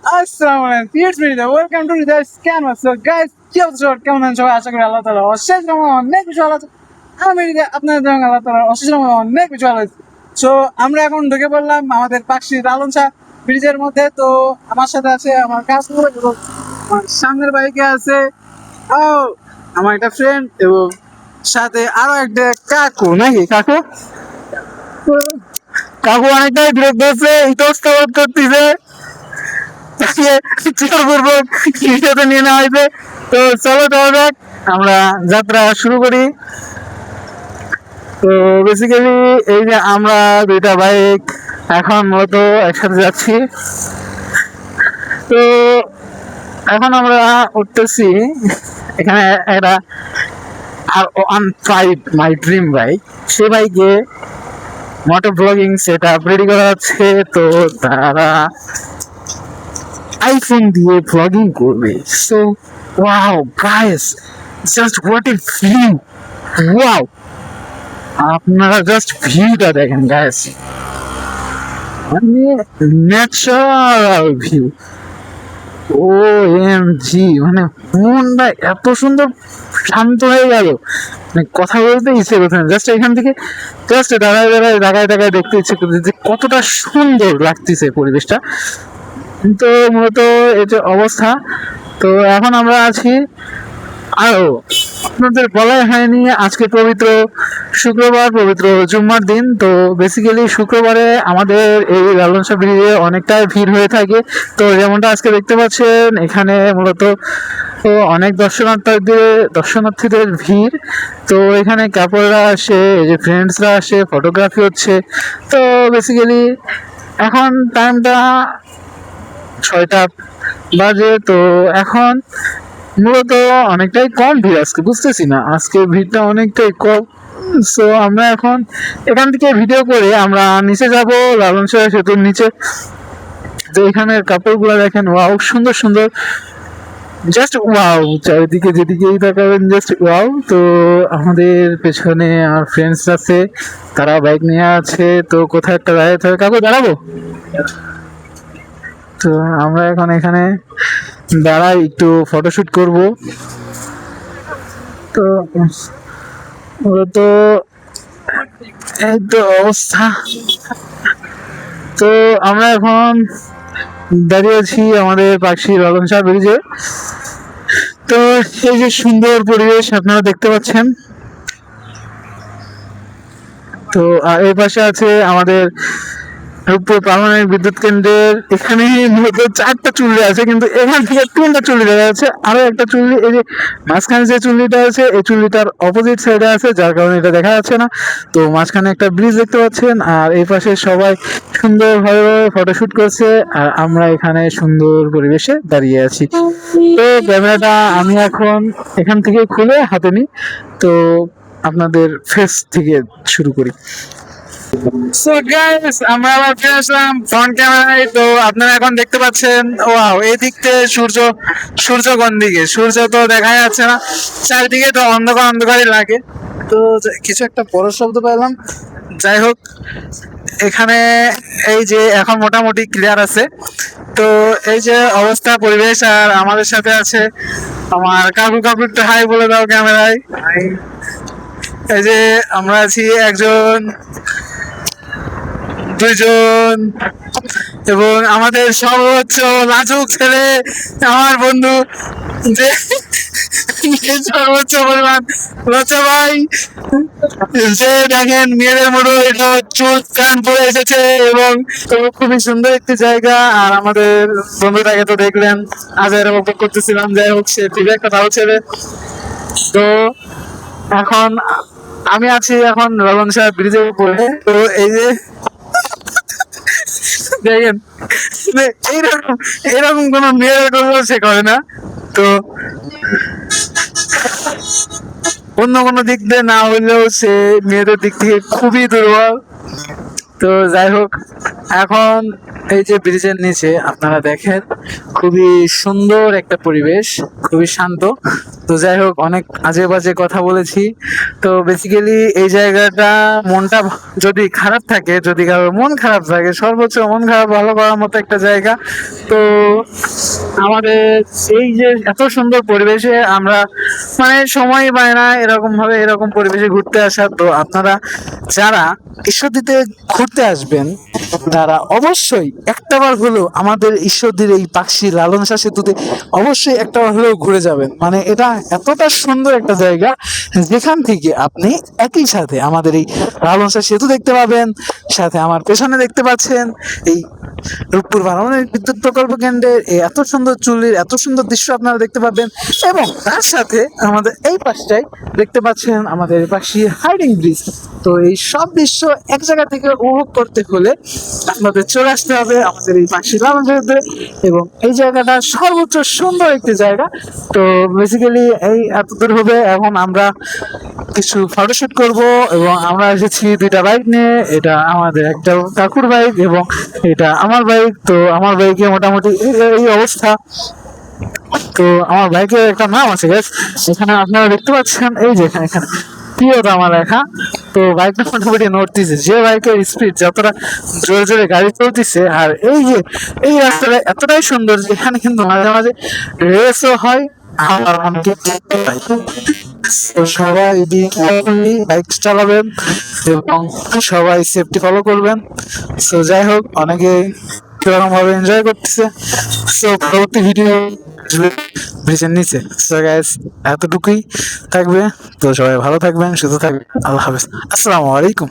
আসসালামু আলাইকুম it's me welcome to the scanner. So guys, কি অবস্থা সবার? কেমন আছেন সবাই? আশা করি আল্লাহ তাআলা অশেষ রহমতে অনেক কিছু ভালো আছে। আমি আপনাদের জন্য আল্লাহ তাআলা অশেষ রহমতে অনেক কিছু ভালো আছে। সো আমরা এখন ঢুকে পড়লাম আমাদের পাকশি লালন শাহ ব্রিজের মধ্যে। তো আমার সাথে আছে আমার কাকু এবং আমার সামনের বাইকে আছে ও আমার একটা ফ্রেন্ড এবং সাথে আরো একটা কাকু। নাকি কাকু? কাকু অনেকটাই বিরক্ত হচ্ছে, ইতস্তত করতেছে, তাকে জোরপূর্বক কৃষিতে নিয়ে নেওয়া হয়েছে। তো চলো যাওয়া যাক, আমরা যাত্রা শুরু করি। তো বেসিক্যালি এই যে আমরা দুইটা বাইক এখন মূলত একসাথে যাচ্ছি। তো এখন আমরা উঠতেছি এখানে একটা R one five my dream bike, সে বাইকে মোটর ব্লগিং সেট আপ রেডি করা হচ্ছে। তো তারা আইফোন দিয়ে ব্লগিং করবে। So wow guys, just what a view! Wow, আপনারা জাস্ট ভিউটা দেখেন গাইস, মানে natural view. O M G, মানে মনটা এত সুন্দর শান্ত হয়ে গেল, মানে কথা বলতে ইচ্ছে করছে না। জাস্ট এখান থেকে জাস্ট দাঁড়ায় দাঁড়ায় দাঁড়ায় দাঁড়ায় দেখতে ইচ্ছে করছে যে কতটা সুন্দর লাগতেছে পরিবেশটা। তো মূলত এই যে অবস্থা। তো এখন আমরা আছি, আরো আপনাদের বলাই হয়নি, আজকে পবিত্র শুক্রবার, পবিত্র জুম্মার দিন। তো বেসিক্যালি শুক্রবারে আমাদের এই লালন শাহ ব্রিজে অনেকটাই ভিড় হয়ে থাকে। তো যেমনটা আজকে দেখতে পাচ্ছেন, এখানে মূলত তো অনেক দর্শনার্থীদের ভিড়। তো এখানে কাপড়রা আসে, এই যে ফ্রেন্ডসরা আসে, ফটোগ্রাফি হচ্ছে। তো বেসিক্যালি এখন টাইমটা 6টা বাজে। তো এখন মূলত অনেকটাই কম ভিড়, আজকে বুঝতেছি না, আজকে ভিড়টা অনেকটাই কম। সো আমরা এখন এখান থেকে ভিডিও করে আমরা নিচে যাব, লালন শাহ সেতুর নিচে। তো এখানের কাপড়গুলো দেখেন, ওয়াও সুন্দর সুন্দর, জাস্ট ওয়াও, চারিদিকে যেদিকেই তাকাবেন জাস্ট ওয়াও। তো আমাদের পেছনে আমার ফ্রেন্ডস আছে, তারা বাইক নিয়ে আছে। তো কোথায় একটা দাঁড়াতে হবে, কাকু দাঁড়াবো? তো আমরা এখন এখানে দাঁড়াই, একটু ফটোশুট করব। তো মূলত এই তো অবস্থা। তো আমরা এখন দাঁড়িয়ে আছি আমাদের পাকশি লালন শাহ ব্রিজে। তো এই যে সুন্দর পরিবেশ আপনারা দেখতে পাচ্ছেন। তো এই পাশে আছে আমাদের রূপপুর পারমাণবিক বিদ্যুৎ কেন্দ্রের। এখানে মূলত 4টা চুল্লি আছে, কিন্তু এখান থেকে 3টা চুল্লি দেখা যাচ্ছে। আরো একটা চুল্লি, এই যে মাঝখানে যে চুল্লিটা আছে, এই চুল্লিটার অপোজিট সাইডে আছে, যার কারণে এটা দেখা যাচ্ছে না। তো মাঝখানে একটা ব্রিজ দেখতে পাচ্ছেন, আর এই পাশে সবাই সুন্দরভাবে ফটোশুট করছে, আর আমরা এখানে সুন্দর পরিবেশে দাঁড়িয়ে আছি। তো ক্যামেরাটা আমি এখন এখান থেকে খুলে হাতে নিই। তো আপনাদের ফেস থেকে শুরু করি। সো গাইস, আমরা আবার ফিরে আসলাম ফ্রন্ট ক্যামেরায়। তো আপনারা এখন দেখতে পাচ্ছেন, ওয়াও, এই দিক থেকে সূর্য কোন দিকে? সূর্য তো দেখা যাচ্ছে না, চারিদিকে তো অন্ধকার অন্ধকারই লাগে। তো কিছু একটা বড় শব্দ পেলাম, যাই হোক, এখানে এই যে এখন মোটামুটি ক্লিয়ার আছে। তো এই যে অবস্থা পরিবেশ, আর আমাদের সাথে আছে আমার কাকু। কাকু একটু হাই বলে দাও ক্যামেরায়। এই যে আমরা আছি একজন, দুইজন, এবং আমাদের সর্বোচ্চ লাজুক ছেলে, আমার বন্ধু, যে সর্বোচ্চ পরিমাণ লজ্জা ভাই, যে দেখেন মেয়েদের মতো এটা চুল প্যান্ট পরে এসেছে, এবং খুবই সুন্দর একটি জায়গা। আর আমাদের বন্ধুটাকে তো দেখলেন, আজ এরকম করতেছিলাম। যাই হোক, সে ঠিক একটা ভালো ছেলে। তো এখন আমি আছি এখন লালন শাহ ব্রিজের উপরে। তো এই যে দেখেন, এইরকম এরকম কোন মেয়ের সে করে না। তো অন্য কোনো দিক দিয়ে না হইলেও সে মেয়েদের দিক থেকে খুবই দুর্বল। তো যাই হোক, এখন এই যে ব্রিজের নিচে আপনারা দেখেন খুবই সুন্দর একটা পরিবেশ, খুবই শান্ত। তো যাই হোক, অনেক আজে বাজে কথা বলেছি। তো বেসিক্যালি এই জায়গাটা মনটা যদি খারাপ থাকে, যদি কারোর মন খারাপ থাকে, সর্বোচ্চ মন খারাপ ভালো করার মতো একটা জায়গা। তো আমাদের এই যে এত সুন্দর পরিবেশে আমরা মানে সময় পাই না এরকম ভাবে এরকম পরিবেশে ঘুরতে আসার। তো আপনারা যারা ঈশ্বরদীতে ঘুরতে আসবেন তারা অবশ্যই একটাবার হলেও আমাদের ঈশ্বরদীর এই পাকশি লালন শাহ সেতুতে অবশ্যই একটাবার হলেও ঘুরে যাবেন। মানে এটা এতটা সুন্দর একটা জায়গা যেখান থেকে আপনি একই সাথে আমাদের এই লালন শাহ সেতু দেখতে পাবেন, সাথে আমার পেছনে দেখতে পাচ্ছেন এই রূপপুর পারমাণবিক বিদ্যুৎ প্রকল্প কেন্দ্রের এই এত সুন্দর চুল্লির এত সুন্দর দৃশ্য আপনারা দেখতে পাবেন। এবং তার সাথে আমাদের এই পাশটায় দেখতে পাচ্ছেন আমাদের এই পাশে হাইডিং ব্রিজ। তো এই সব দৃশ্য এক জায়গা থেকে উপভোগ করতে হলে আপনাদের চলে আসতে হবে আমাদের এই পাশে লালন শাহতে। এবং এই জায়গাটা সর্বোচ্চ সুন্দর একটি জায়গা। তো বেসিক্যালি এই এত দূর হবে, এখন আমরা কিছু ফটোশুট করব। এবং আমরা এসেছি দুইটা বাইক নিয়ে, এটা আমাদের একটা কাকুর বাইক এবং এটা আমার বাইক। তো আমার বাইকে মোটামুটি এই অবস্থা। তো আমার বাইকের একটা নাম আছে গাইস, এখানে আপনারা দেখতে পাচ্ছেন, এই যে এখানে এখানে প্রিয়তা আমার লেখা। তো বাইকটা মোটামুটি নড়তেছে, যে বাইকের স্পিড যতটা জোরে জোরে গাড়ি চলতেছে। আর এই যে এই রাস্তাটা এতটাই সুন্দর যে এখানে কিন্তু মাঝে মাঝে রেসও হয়। আর অনেকে তো সবাই বাইক চালাবেন এবং সবাই সেফটি ফলো করবেন। তো যাই হোক, অনেকে কিরকম ভাবে এনজয় করতেছে। তো পরবর্তী ভিডিও ব্রিজের নিচে। সো গাইস, এতটুকুই থাকবে। তো সবাই ভালো থাকবেন, সুস্থ থাকবেন। আল্লাহ হাফেজ, আসসালামু আলাইকুম।